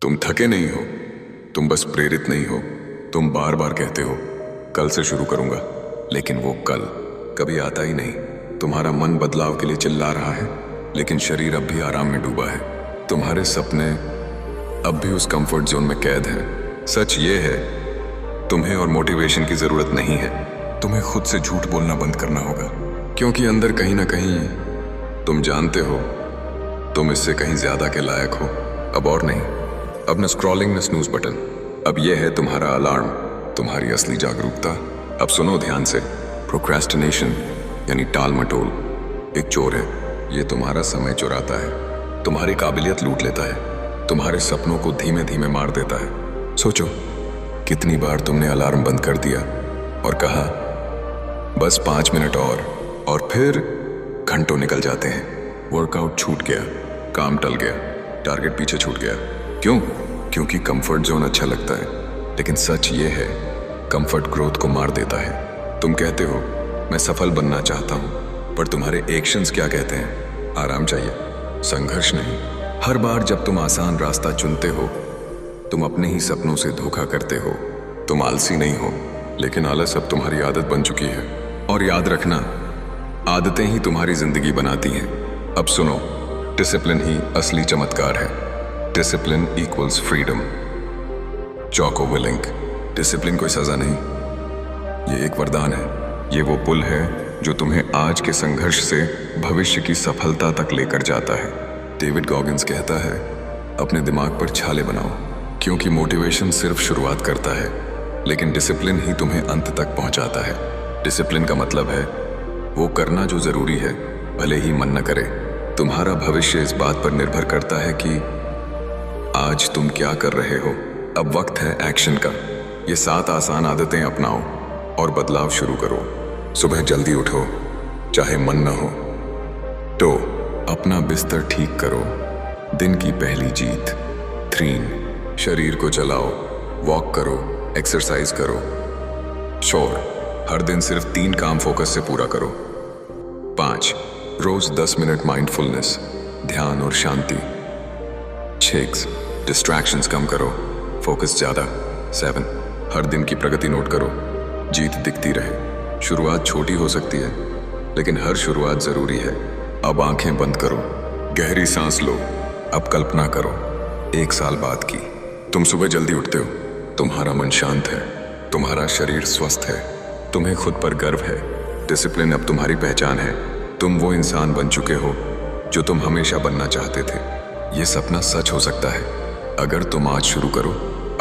तुम थके नहीं हो, तुम बस प्रेरित नहीं हो। तुम बार बार कहते हो कल से शुरू करूंगा, लेकिन वो कल कभी आता ही नहीं। तुम्हारा मन बदलाव के लिए चिल्ला रहा है, लेकिन शरीर अब भी आराम में डूबा है। तुम्हारे सपने अब भी उस कंफर्ट जोन में कैद हैं। सच ये है, तुम्हें और मोटिवेशन की जरूरत नहीं है। तुम्हें खुद से झूठ बोलना बंद करना होगा, क्योंकि अंदर कहीं ना कहीं तुम जानते हो तुम इससे कहीं ज्यादा के लायक हो। अब और नहीं, अब न स्क्रॉलिंग न स्नूज बटन, अब यह है तुम्हारा अलार्म, तुम्हारी असली जागरूकता। अब सुनो ध्यान से, प्रोक्रेस्टिनेशन यानी टाल मटोल एक चोर है। ये तुम्हारा समय चुराता है, तुम्हारी काबिलियत लूट लेता है, तुम्हारे सपनों को धीमे धीमे मार देता है। सोचो कितनी बार तुमने अलार्म बंद कर दिया और कहा बस 5 मिनट और फिर घंटों निकल जाते हैं। वर्कआउट छूट गया, काम टल गया, टारगेट पीछे छूट गया। क्यों? क्योंकि कंफर्ट जोन अच्छा लगता है, लेकिन सच ये है कंफर्ट ग्रोथ को मार देता है। तुम कहते हो मैं सफल बनना चाहता हूं, पर तुम्हारे एक्शंस क्या कहते हैं? आराम चाहिए, संघर्ष नहीं। हर बार जब तुम आसान रास्ता चुनते हो, तुम अपने ही सपनों से धोखा करते हो। तुम आलसी नहीं हो, लेकिन आलस अब तुम्हारी आदत बन चुकी है। और याद रखना, आदतें ही तुम्हारी जिंदगी बनाती हैं। अब सुनो, डिसिप्लिन ही असली चमत्कार है। Discipline equals freedom. Choco willing, discipline कोई सजा नहीं, ये एक वरदान है। ये वो पुल है जो तुम्हें आज के संघर्ष से भविष्य की सफलता तक लेकर जाता है। डेविड गॉगिंस कहता है अपने दिमाग पर छाले बनाओ, क्योंकि मोटिवेशन सिर्फ शुरुआत करता है, लेकिन डिसिप्लिन ही तुम्हें अंत तक पहुंचाता है। डिसिप्लिन का मतलब है वो करना जो जरूरी है, भले ही मन न करे। तुम्हारा भविष्य इस बात पर निर्भर करता है कि आज तुम क्या कर रहे हो। अब वक्त है एक्शन का। ये 7 आसान आदतें अपनाओ और बदलाव शुरू करो। सुबह जल्दी उठो, चाहे मन न हो तो अपना बिस्तर ठीक करो। दिन की पहली जीत। 3, शरीर को चलाओ, वॉक करो, एक्सरसाइज करो। 4, हर दिन सिर्फ 3 काम फोकस से पूरा करो। 5, रोज 10 मिनट माइंडफुलनेस, ध्यान और शांति। 6, डिस्ट्रैक्शंस कम करो, फोकस ज्यादा। 7, हर दिन की प्रगति नोट करो, जीत दिखती रहे। शुरुआत छोटी हो सकती है, लेकिन हर शुरुआत जरूरी है। अब आंखें बंद करो, गहरी सांस लो। अब कल्पना करो 1 साल बाद की। तुम सुबह जल्दी उठते हो, तुम्हारा मन शांत है, तुम्हारा शरीर स्वस्थ है, तुम्हें खुद पर गर्व है। डिसिप्लिन अब तुम्हारी पहचान है। तुम वो इंसान बन चुके हो जो तुम हमेशा बनना चाहते थे। ये सपना सच हो सकता है अगर तुम आज शुरू करो।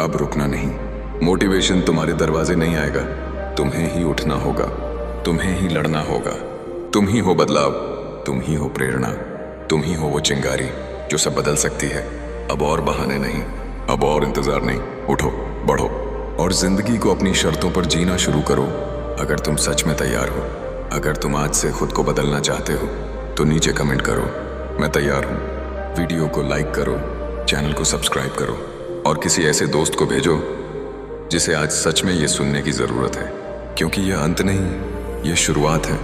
अब रुकना नहीं। मोटिवेशन तुम्हारे दरवाजे नहीं आएगा, तुम्हें ही उठना होगा, तुम्हें ही लड़ना होगा। तुम ही हो बदलाव, तुम ही हो प्रेरणा, तुम ही हो वो चिंगारी जो सब बदल सकती है। अब और बहाने नहीं, अब और इंतजार नहीं। उठो, बढ़ो और जिंदगी को अपनी शर्तों पर जीना शुरू करो। अगर तुम सच में तैयार हो, अगर तुम आज से खुद को बदलना चाहते हो, तो नीचे कमेंट करो मैं तैयार हूँ। वीडियो को लाइक करो, चैनल को सब्सक्राइब करो और किसी ऐसे दोस्त को भेजो जिसे आज सच में ये सुनने की जरूरत है, क्योंकि यह अंत नहीं, ये शुरुआत है।